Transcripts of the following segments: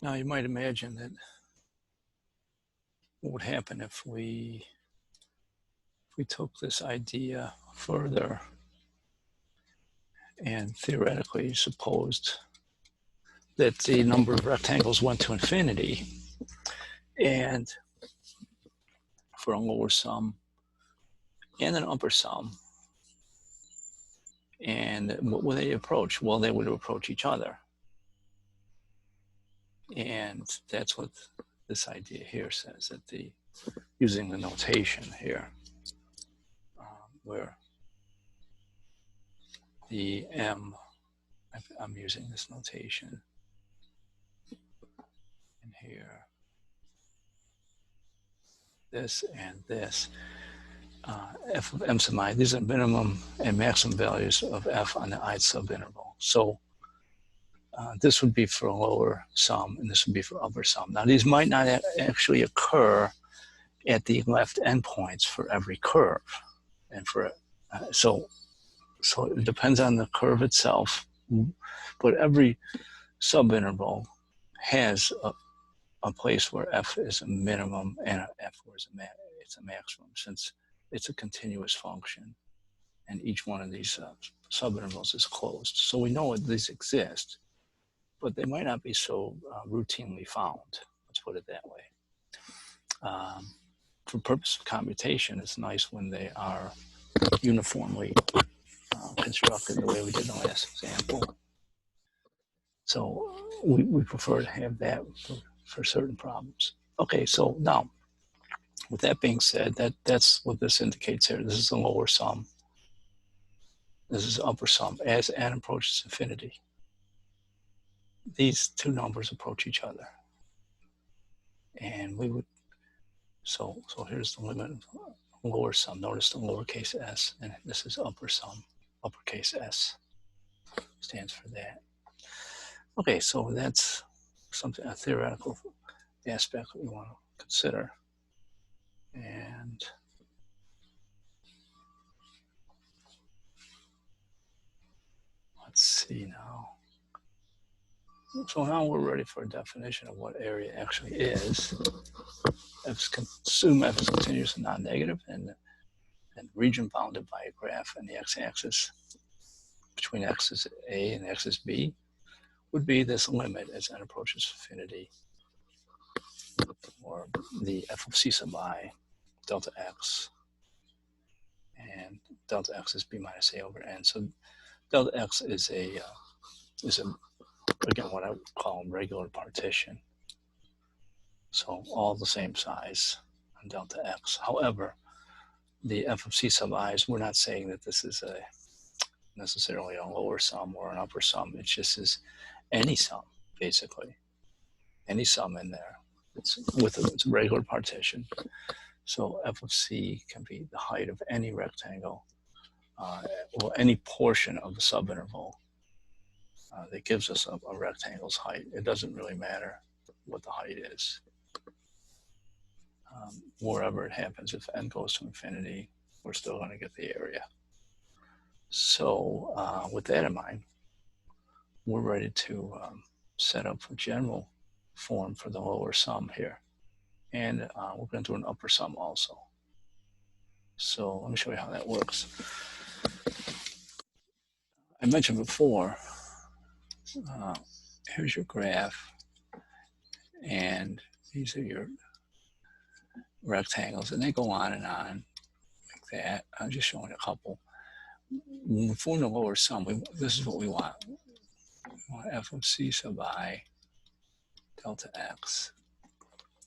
Now you might imagine that what would happen if we took this idea further and theoretically supposed that the number of rectangles went to infinity, and for a lower sum and an upper sum. And what would they approach? Well, they would approach each other. And that's what this idea here says, that using the notation here, where the M, I'm using this notation in here, this and this, f of m sub I, these are minimum and maximum values of f on the ith subinterval. So this would be for a lower sum, and this would be for upper sum. Now, these might not actually occur at the left endpoints for every curve, and for so it depends on the curve itself. But every subinterval has a place where f is a minimum and f where it's a maximum, since it's a continuous function, and each one of these subintervals is closed. So we know that these exist, but they might not be so routinely found. Let's put it that way. For purpose of computation, it's nice when they are uniformly constructed the way we did in the last example. So we prefer to have that for certain problems. Okay, so now, with that being said, that's what this indicates here. This is the lower sum. This is the upper sum. As n approaches infinity, these two numbers approach each other. And we would, so here's the limit of lower sum. Notice the lowercase s, and this is upper sum. Uppercase S stands for that. Okay, so that's something, a theoretical aspect that we want to consider. And let's see now. So now we're ready for a definition of what area actually is. Assume f is continuous and non-negative, and region bounded by a graph and the x-axis between x is a and x is b would be this limit as n approaches infinity, or the f of c sub I delta x, and delta x is b minus a over n. So delta x is again what I would call a regular partition. So all the same size on delta x. However, the f of c sub i's, we're not saying that this is necessarily a lower sum or an upper sum. It just is any sum, basically. Any sum in there. It's a regular partition. So f of c can be the height of any rectangle, or any portion of the subinterval that gives us a rectangle's height. It doesn't really matter what the height is. Wherever it happens, if n goes to infinity, we're still going to get the area. So with that in mind, we're ready to set up a general form for the lower sum here. And we're going to do an upper sum also. So let me show you how that works. I mentioned before, here's your graph, and these are your rectangles, and they go on and on like that. I'm just showing a couple. When we form the lower sum, this is what we want. We want f of c sub I delta x.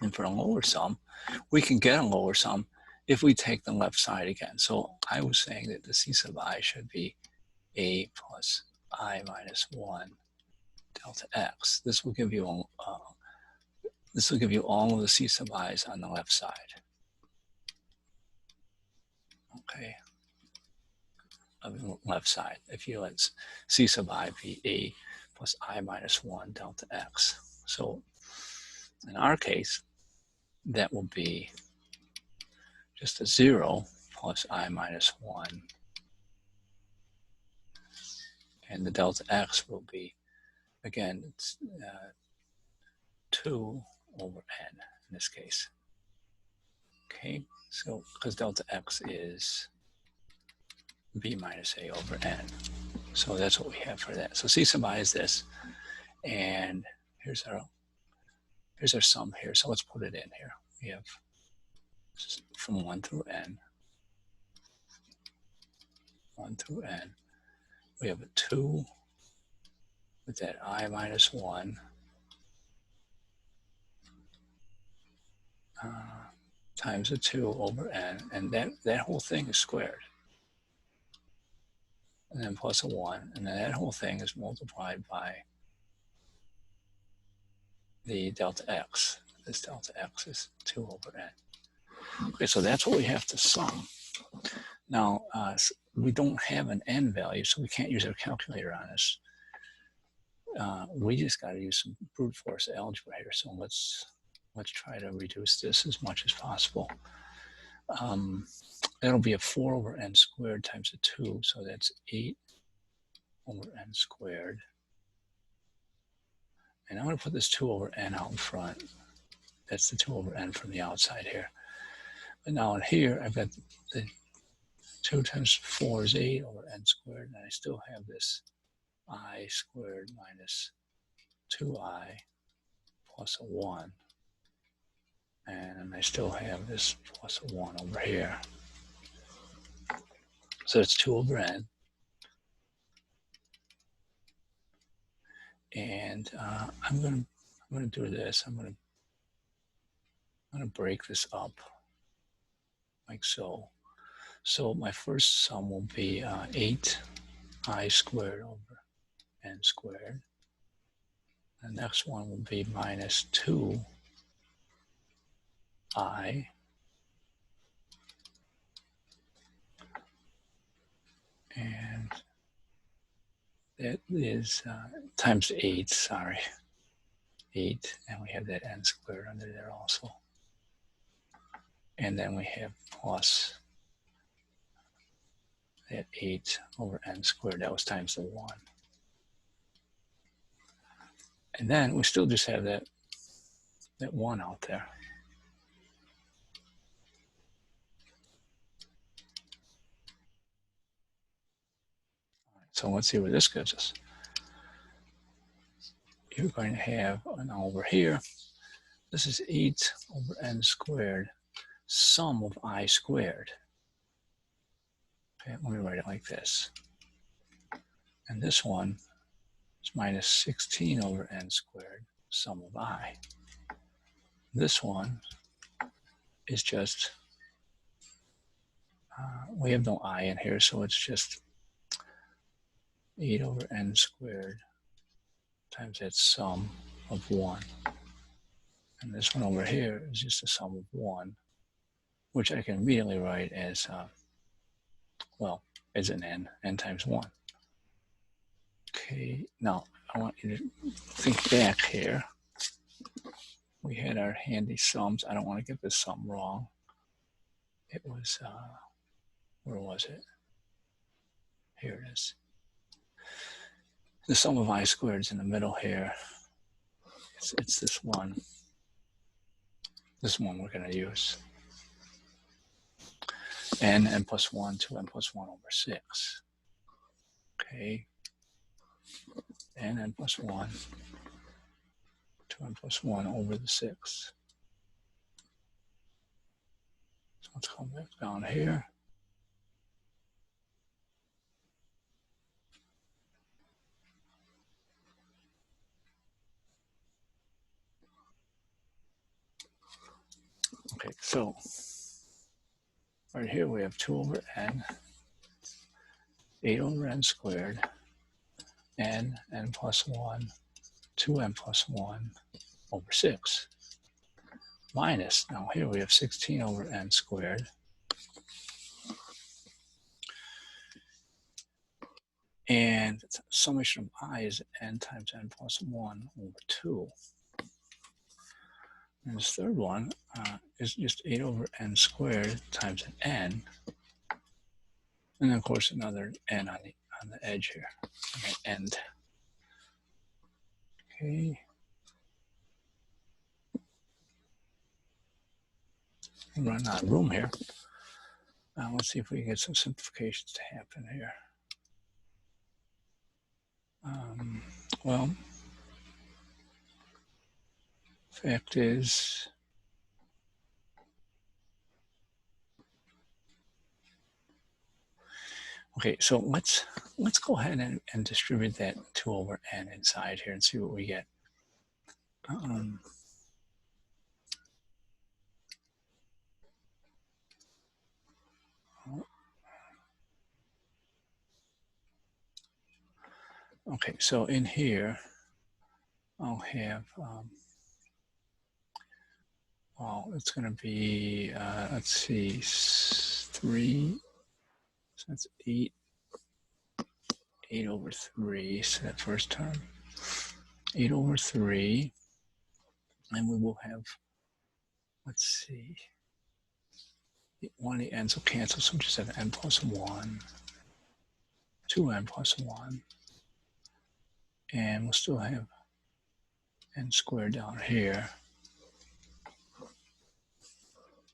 And for a lower sum, we can get a lower sum if we take the left side again. So I was saying that the c sub I should be a plus I minus 1 delta x. This will give you all of the c sub i's on the left side. Okay, of the left side. If you let c sub I be a plus I minus 1 delta x. So in our case, that will be just a 0 plus I minus 1. And the delta x will be, again, it's 2 over n in this case. Okay, so because delta x is b minus a over n. So that's what we have for that. So c sub I is this. And here's our sum here. So let's put it in here. We have from 1 through n. 1 through n. We have a 2 with that I minus 1 times a 2 over n. And that whole thing is squared. And then plus a 1. And then that whole thing is multiplied by the delta x. This delta x is 2 over n. Okay, so that's what we have to sum. Now, we don't have an n value, so we can't use our calculator on this. We just got to use some brute force algebra here. So let's try to reduce this as much as possible. That'll be a 4 over n squared times a 2, so that's 8 over n squared. And I'm going to put this 2 over n out in front. That's the 2 over n from the outside here. But now in here, I've got the 2 times 4 is 8 over n squared, and I still have this I squared minus 2i plus a 1. And I still have this plus a 1 over here. So it's 2 over n. And I'm gonna do this. I'm gonna break this up like so. So my first sum will be 8i squared over n squared. The next one will be minus 2i. And that is times 8, sorry. 8, and we have that n squared under there also. And then we have plus that 8 over n squared, that was times the 1. And then we still just have that 1 out there. So let's see what this gives us. You're going to have, now over here, this is 8 over n squared, sum of I squared. Okay, let me write it like this. And this one is minus 16 over n squared, sum of I. This one is just, we have no I in here, so it's just 8 over n squared times that sum of 1. And this one over here is just a sum of 1, which I can immediately write as, well, as an n times 1. Okay, now I want you to think back here. We had our handy sums. I don't want to get this sum wrong. It was, where was it? Here it is. The sum of I squared is in the middle here. It's this one. This one we're going to use. n plus 1, 2n plus 1 over 6. Okay. n plus 1, 2n plus 1 over the 6. So let's come back down here. Okay, so right here we have 2 over n, 8 over n squared, n plus 1, 2n plus 1 over 6. Minus, now here we have 16 over n squared. And the summation of I is n times n plus 1 over 2. And this third one is just 8 over n squared times an n. And then, of course, another n on the edge here, on the end. Okay. run out of room here. Let's see if we can get some simplifications to happen here. Well, fact is, okay, so let's go ahead and distribute that 2 over n inside here and see what we get. Okay, so in here, I'll have, well, it's going to be, let's see, 3, so that's 8 over 3, so that first term, 8 over 3, and we will have, let's see, one of the n's will cancel, so we just have n plus 1, 2n plus 1, and we'll still have n squared down here,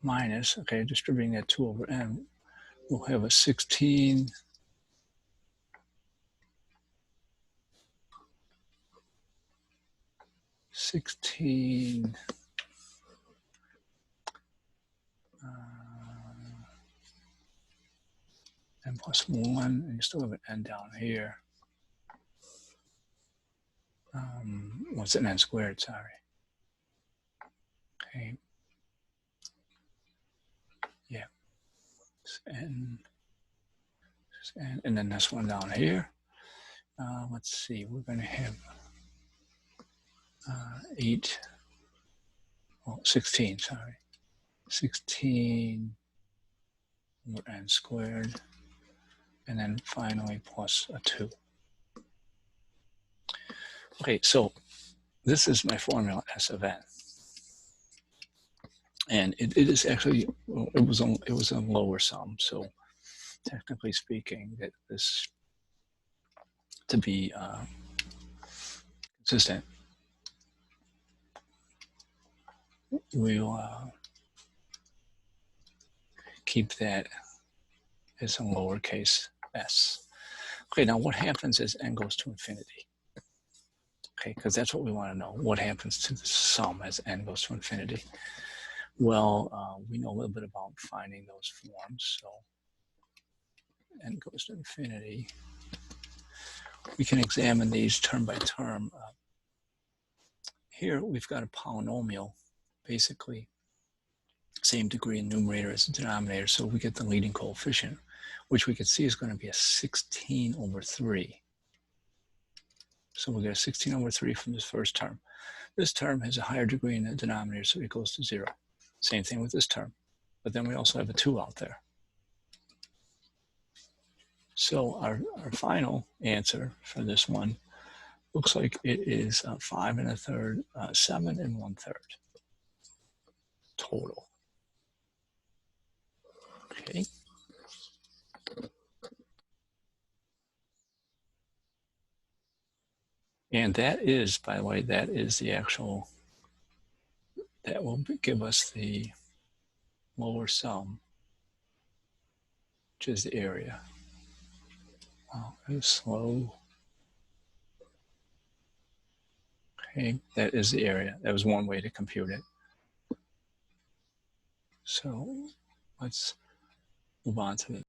minus, okay, distributing that 2 over n, we'll have a 16 n plus 1, and you still have an n down here. What's an n squared, sorry. Okay. Yeah. And then this one down here. Let's see, we're going to have 16, sorry. 16 over n squared, and then finally plus a 2. Okay, so this is my formula S of n. And it is actually, well, it was a lower sum, so technically speaking, that this, to be consistent, we'll keep that as a lowercase s. Okay, now what happens as n goes to infinity? Okay, because that's what we want to know. What happens to the sum as n goes to infinity? Well, we know a little bit about finding those forms. So n goes to infinity. We can examine these term by term. Here we've got a polynomial, basically same degree in numerator as the denominator. So we get the leading coefficient, which we can see is going to be a 16 over 3. So we get a 16 over 3 from this first term. This term has a higher degree in the denominator, so it goes to 0. Same thing with this term. But then we also have a 2 out there. So our final answer for this one looks like it is 5 1/3, 7 1/3 total. Okay. And that is, by the way, that is the actual, that will give us the lower sum, which is the area. Wow, that is slow. Okay, that is the area. That was one way to compute it. So let's move on to the